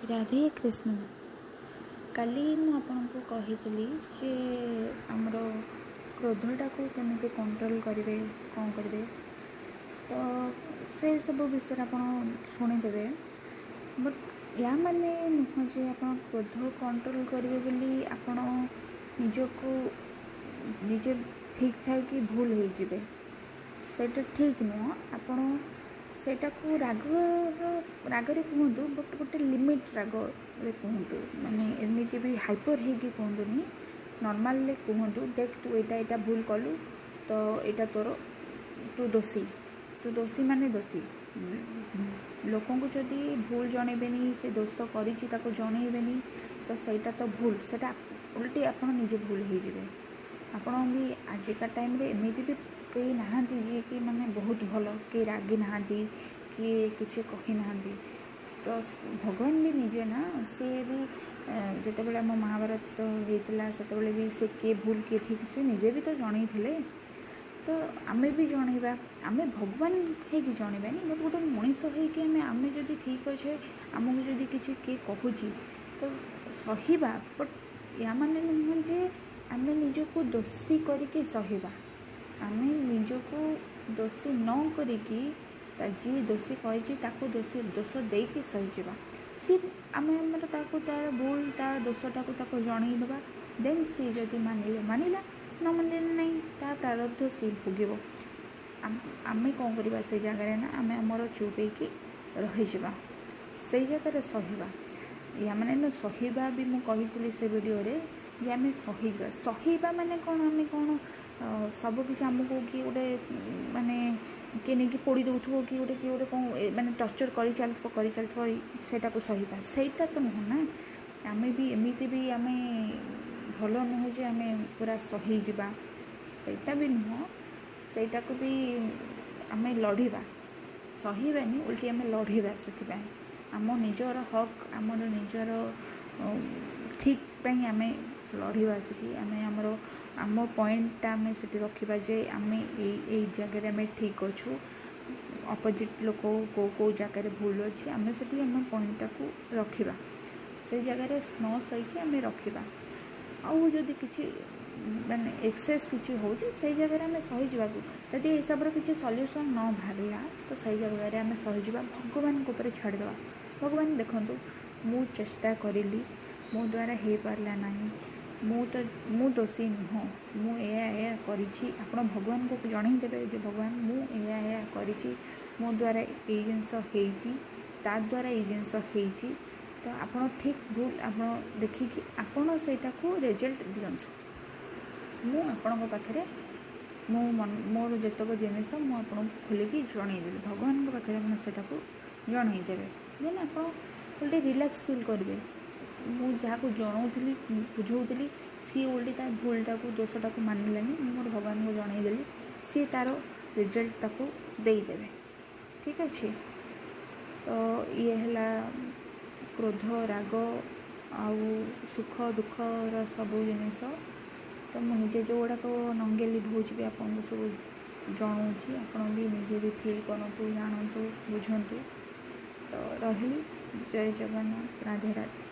राधे कृष्ण। काली मु आपको कही जे आमर क्रोधटा को केमी कंट्रोल करेंगे कौन करेंगे तो से सब विषय आप शुणिदेवे। बट या माने नुह जे आप क्रोध कंट्रोल करेंगे बोली आपण निजको निजे ठीक था कि भूल हो जाए सेटा ठीक नुह। आपण सेटा को रागरे कहतु बट गोटे लिमिट रागरे कहतु माने एमती भी हाइपर होगी कहतुनी नॉर्मल कहतु देख तू एटा भूल कलु तो एटा तोर तू दोषी माने दोषी लोक को जदि भूल जनइबेनी से दोष कर जनइबेनी तो सहीटा तो भूल सेटा उल्टी आप निजे भूल हो जाए। आपण भी आजिका टाइम रे एमती भी कई नहांती जी कि माने बहुत भल कि रागी नहांती कि किसी कही ना तो भगवान भी निजे ना सी भी जिते आम महाभारत होता से भी से किए भूल किए ठीक से निजे भी तो जन थे तो आमे भी जनइबा आमे भगवान हो जनइबानी बट गोटे मनीष होमें जदि ठीक अच्छे आमको जदि किसी किए कहूँ तो सहिबा बट या माने नुह जे आमे निजको दोषी करके सहिबा आमे निजको दोषी न करिकी जी दोषी कही दोष देकी सहीजा सी आम तार भूल तार दोषटा को जनईदबा देन सी जदि मानिला न मानिले नहीं ता प्रारब्ध सी भोग आमे कौन करवा से जगह ना आम आमर चुप रहीजा से जगह सहिबा या माने सहिबा भी मु कही से वीडियो रे जे आम सहिबा माने कौन आम कौन सब किसी आमको कि गोटे माने किए नहीं पोड़ी दौथो कि गोटे कौन माने टर्चर कर चलता को सहिबा सेटा तो नुह ना आम भी एमती भी आम भल नुह जे आम पूरा सही जावा सेटा भी नुह सेटा को भी आम लड़िबा सहिबानी उल्टी आम लड़िबा से आम निजर हक आमर निजर ठीक पाई आम लड़िबा से आम आमर आम पॉइंटा आम से रखा जे आम ये जगह आम ठीक अच्छु अपोजिट लोक को जगह भूल अच्छी आम से आम पॉइंटा को रखा से जगह न सही आम रखा आउ जदि किसी माने एक्सेस किसी हो जगह आम सहीजा जदि ये सब किसी सल्यूशन न बाहर तो सही जगह आम सहीजा भगवान को ऊपर छाड़देवा। भगवान देखूँ मु चेष्टा करी मो द्वारा हो पारला नहीं मु दोषी नुह मु या करी आपण भगवान को जनईदेवे जो भगवान मु या करी मो द्वारा ये जिनस ता द्वारा ये जिनस तो आपण ठीक भूल आप देखिकी आपण सेटा को रिजल्ट दिंतु मु आपण पाखे मोर जितक जिनस मुझे खोलिकी जनईदेवी भगवान पाखे सेटा को जनईदेवे देन आप गोटे रिलैक्स फील करेंगे मुझे जहाँ जनाऊली बुझाऊली सी उल्टी तार भूलटा को दोषटा को मानिलानी मोर भगवान को जनईदेली सी तार रिजल्ट ताको देदेवे ठीक अच्छे। तो ये है क्रोध राग आउ सुख दुखर सब जिनिस तो मुझे जो गुड़ाक नंगे लिभौच भी आपको सब जनाऊँगी आपण भी निजे भी फील करूँ जानतु बुझंतु। तो रही जय जगन्नाथ राधे राधे।